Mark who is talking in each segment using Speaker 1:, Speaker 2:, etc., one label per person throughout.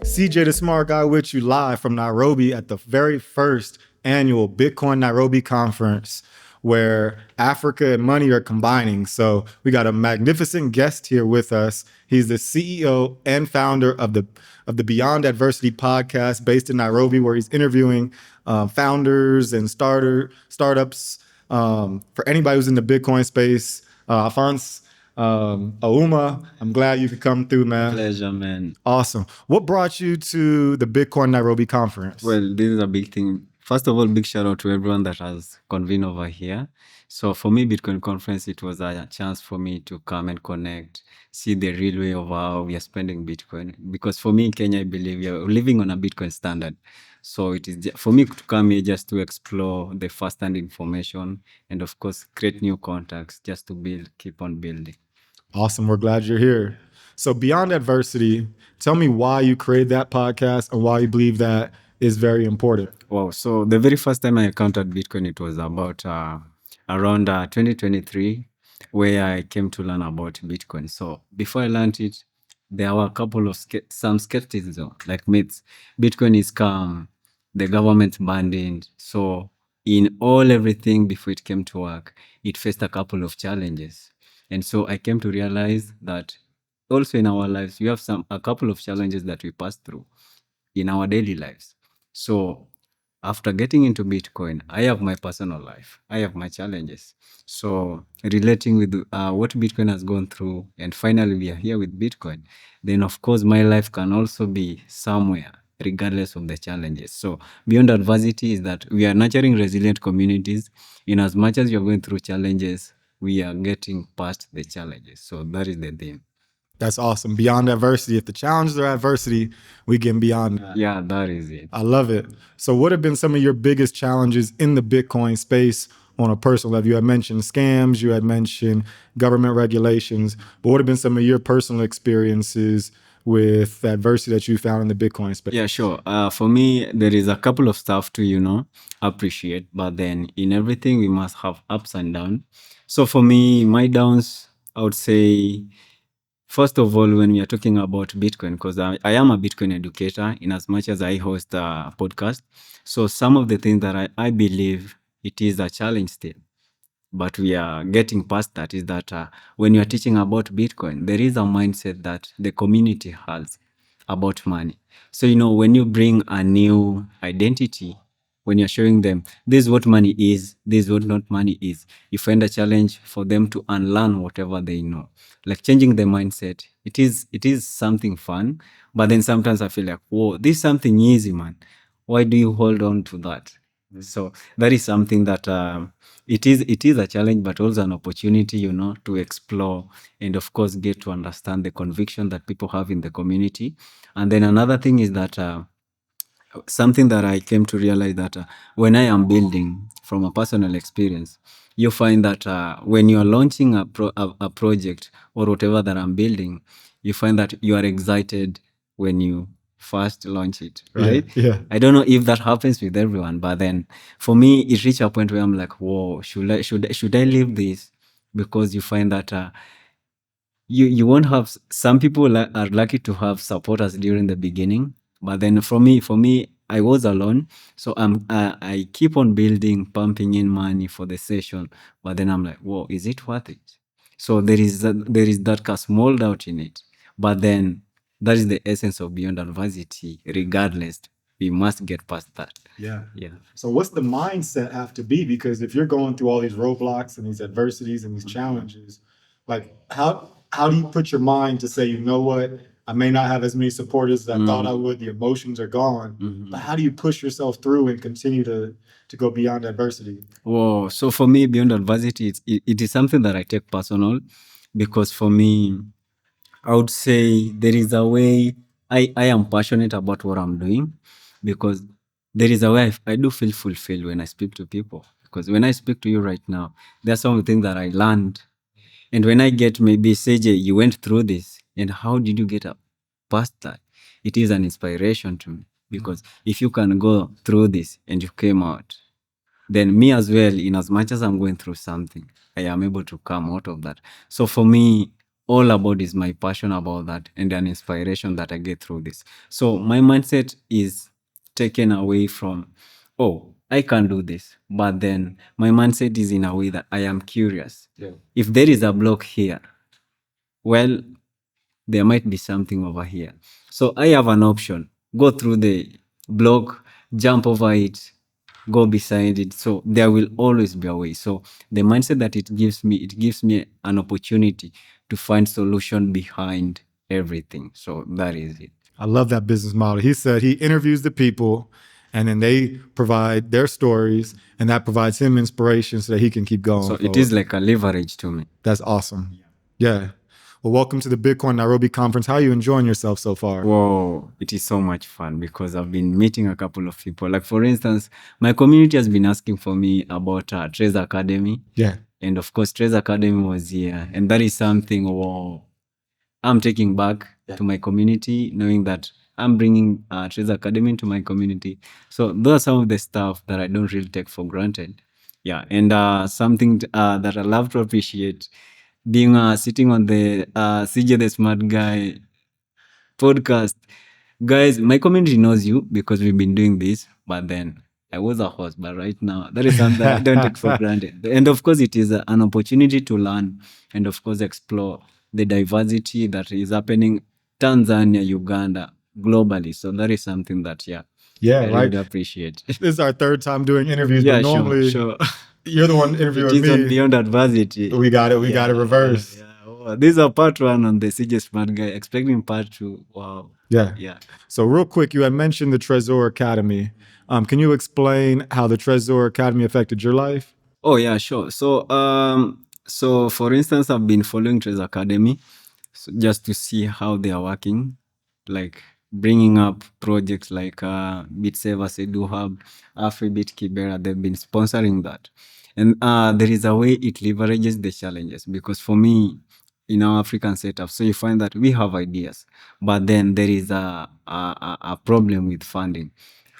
Speaker 1: CJ the Smart Guy with you live from Nairobi at the very first annual Bitcoin Nairobi conference where Africa and money are combining. So we got a magnificent guest here with us. He's the CEO and founder of the Beyond Adversity podcast based in Nairobi, where he's interviewing founders and startups for anybody who's in the Bitcoin space. Alfonce, Auma, I'm glad you could come through, man.
Speaker 2: Pleasure, man.
Speaker 1: Awesome. What brought you to the Bitcoin Nairobi conference?
Speaker 2: Well, this is a big thing. First of all, big shout out to everyone that has convened over here. So for me, Bitcoin conference, it was a chance for me to come and connect, see the real way of how we are spending Bitcoin. Because for me in Kenya, I believe we are living on a Bitcoin standard. So it is for me to come here just to explore the first-hand information and of course create new contacts just to build, keep on building.
Speaker 1: Awesome. We're glad you're here. So Beyond Adversity, tell me why you created that podcast and why you believe that is very important.
Speaker 2: Wow. So the very first time I encountered Bitcoin, it was about around 2023, where I came to learn about Bitcoin. So before I learned it, there were a couple of some skepticism, like myths. Bitcoin is scam, the government banned it. So in everything before it came to work, it faced a couple of challenges. And so I came to realize that also in our lives, we have a couple of challenges that we pass through in our daily lives. So after getting into Bitcoin, I have my personal life. I have my challenges. So relating with what Bitcoin has gone through, and finally we are here with Bitcoin, then of course my life can also be somewhere regardless of the challenges. So Beyond Adversity is that we are nurturing resilient communities. In as much as you're going through challenges, we are getting past the challenges. So that is the theme.
Speaker 1: That's awesome. Beyond Adversity. If the challenges are adversity, we get beyond that.
Speaker 2: Yeah, that is it.
Speaker 1: I love it. So what have been some of your biggest challenges in the Bitcoin space on a personal level? You had mentioned scams, you had mentioned government regulations, but what have been some of your personal experiences with the adversity that you found in the Bitcoin space?
Speaker 2: Yeah, sure. For me, there is a couple of stuff to, appreciate, but then in everything, we must have ups and downs. So for me, my downs, I would say, first of all, when we are talking about Bitcoin, because I am a Bitcoin educator in as much as I host a podcast. So some of the things that I believe it is a challenge still, but we are getting past that, is that when you are teaching about Bitcoin, there is a mindset that the community has about money. So, when you bring a new identity, when you're showing them this is what money is, this is what not money is, you find a challenge for them to unlearn whatever they know. Like changing the mindset, it is something fun, but then sometimes I feel like, whoa, this is something easy, man. Why do you hold on to that? So that is something that it is a challenge, but also an opportunity, to explore and of course get to understand the conviction that people have in the community. And then another thing is that something that I came to realize that when I am building from a personal experience, you find that when you are launching a project or whatever that I'm building, you find that you are excited when you first launch it, right?
Speaker 1: Yeah.
Speaker 2: I don't know if that happens with everyone, but then for me, it reached a point where I'm like, whoa, should I leave this? Because you find that you won't have, some people are lucky to have supporters during the beginning, but then for me I was alone, so I keep on building, pumping in money for the session, but then I'm like, whoa, is it worth it? So there is that small doubt in it, but then that is the essence of Beyond Adversity. Regardless, we must get past that.
Speaker 1: Yeah.
Speaker 2: Yeah.
Speaker 1: So what's the mindset have to be? Because if you're going through all these roadblocks and these adversities and these challenges, like how do you put your mind to say, you know what, I may not have as many supporters as I thought I would, the emotions are gone, but how do you push yourself through and continue to go beyond adversity?
Speaker 2: Whoa. So for me, Beyond Adversity, it is something that I take personal, because for me, I would say there is a way I am passionate about what I'm doing, because there is a way I do feel fulfilled when I speak to people. Because when I speak to you right now, there are some things that I learned. And when I get maybe say, Jay, you went through this, and how did you get up past that? It is an inspiration to me, because if you can go through this and you came out, then me as well, in as much as I'm going through something, I am able to come out of that. So for me, all about is my passion about that and an inspiration that I get through this. So my mindset is taken away from, oh, I can do this. But then my mindset is in a way that I am curious.
Speaker 1: Yeah.
Speaker 2: If there is a block here, well, there might be something over here. So I have an option. Go through the block, jump over it, go beside it. So there will always be a way. So the mindset that it gives me an opportunity to find solution behind everything. So that is it.
Speaker 1: I love that business model. He said he interviews the people and then they provide their stories and that provides him inspiration so that he can keep going.
Speaker 2: So
Speaker 1: forward.
Speaker 2: it is like a leverage to me.
Speaker 1: That's awesome. Yeah. Well, welcome to the Bitcoin Nairobi conference. How are you enjoying yourself so far?
Speaker 2: Whoa, it is so much fun because I've been meeting a couple of people. Like, for instance, my community has been asking for me about Trace Academy.
Speaker 1: Yeah.
Speaker 2: And of course, Trace Academy was here. And that is something I'm taking back to my community, knowing that I'm bringing Trace Academy into my community. So those are some of the stuff that I don't really take for granted. Yeah. And something that I love to appreciate, being sitting on the CJ the Smart Guy podcast. Guys, my community knows you because we've been doing this, but then I was a host, but right now that is something that I don't take for granted. And of course, it is an opportunity to learn and of course explore the diversity that is happening Tanzania, Uganda, globally. So that is something that I
Speaker 1: right.
Speaker 2: really appreciate.
Speaker 1: This is our third time doing interviews,
Speaker 2: Yeah,
Speaker 1: but normally
Speaker 2: sure.
Speaker 1: you're the one interviewing
Speaker 2: It is on
Speaker 1: me.
Speaker 2: Beyond Adversity.
Speaker 1: We got it. We got it reversed.
Speaker 2: Yeah. Oh, this is a part one on the CJ Smart Guy. Expecting part two. Wow.
Speaker 1: Yeah.
Speaker 2: Yeah.
Speaker 1: So real quick, you had mentioned the Trezor Academy. Can you explain how the Trezor Academy affected your life?
Speaker 2: Oh yeah, sure. So for instance, I've been following Trace Academy just to see how they are working, like bringing up projects like BitSaver, Sedu Hub, AfriBit, Kibera. They've been sponsoring that, and there is a way it leverages the challenges. Because for me, in our African setup, so you find that we have ideas, but then there is a problem with funding.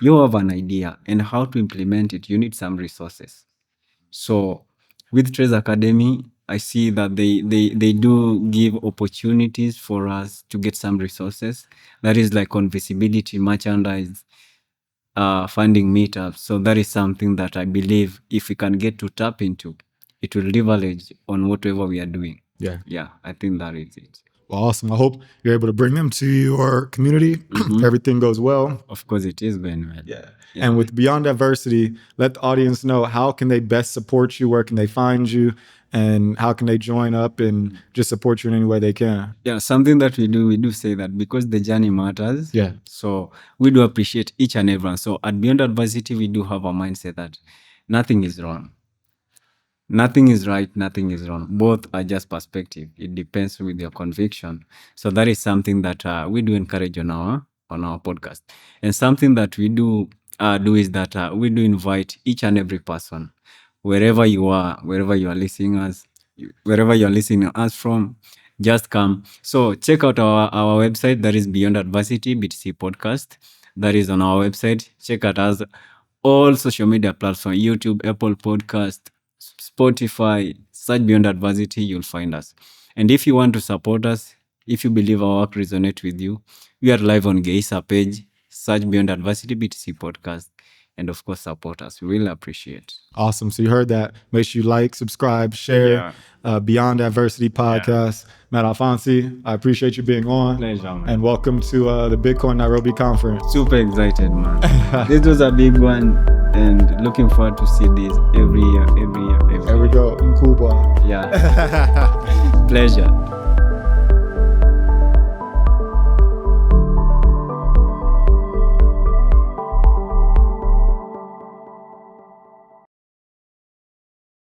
Speaker 2: You have an idea, and how to implement it, you need some resources. So with Trace Academy, I see that they do give opportunities for us to get some resources. That is like on visibility, merchandise, funding meetups. So that is something that I believe if we can get to tap into, it will leverage on whatever we are doing.
Speaker 1: Yeah.
Speaker 2: Yeah, I think that is it.
Speaker 1: Well, awesome. I hope you're able to bring them to your community. Everything goes well.
Speaker 2: Of course, it is going well.
Speaker 1: Yeah. And with Beyond Adversity, let the audience know how can they best support you, where can they find you, and how can they join up and just support you in any way they can.
Speaker 2: Yeah, something that we do say that because the journey matters.
Speaker 1: Yeah.
Speaker 2: So we do appreciate each and everyone. So at Beyond Adversity, we do have a mindset that nothing is wrong. Nothing is right, nothing is wrong. Both are just perspective. It depends with your conviction. So that is something that we do encourage on our podcast. And something that we do is that we do invite each and every person, wherever you are listening us, wherever you are listening us from, just come. So check out our website. That is Beyond Adversity BTC Podcast. That is on our website. Check out us all social media platforms: YouTube, Apple Podcast, Spotify. Search Beyond Adversity, you'll find us. And if you want to support us, if you believe our work resonates with you, we are live on Geisa page. Search Beyond Adversity BTC Podcast, and of course support us. We really appreciate.
Speaker 1: Awesome. So you heard that. Make sure you like, subscribe, share. Beyond Adversity podcast. Matt Alfonce, I appreciate you being on.
Speaker 2: Pleasure, man.
Speaker 1: And welcome to the Bitcoin Nairobi conference.
Speaker 2: Super excited, man. This was a big one, and looking forward to see this every year.
Speaker 1: There we go. Nkubwa.
Speaker 2: Yeah. Pleasure.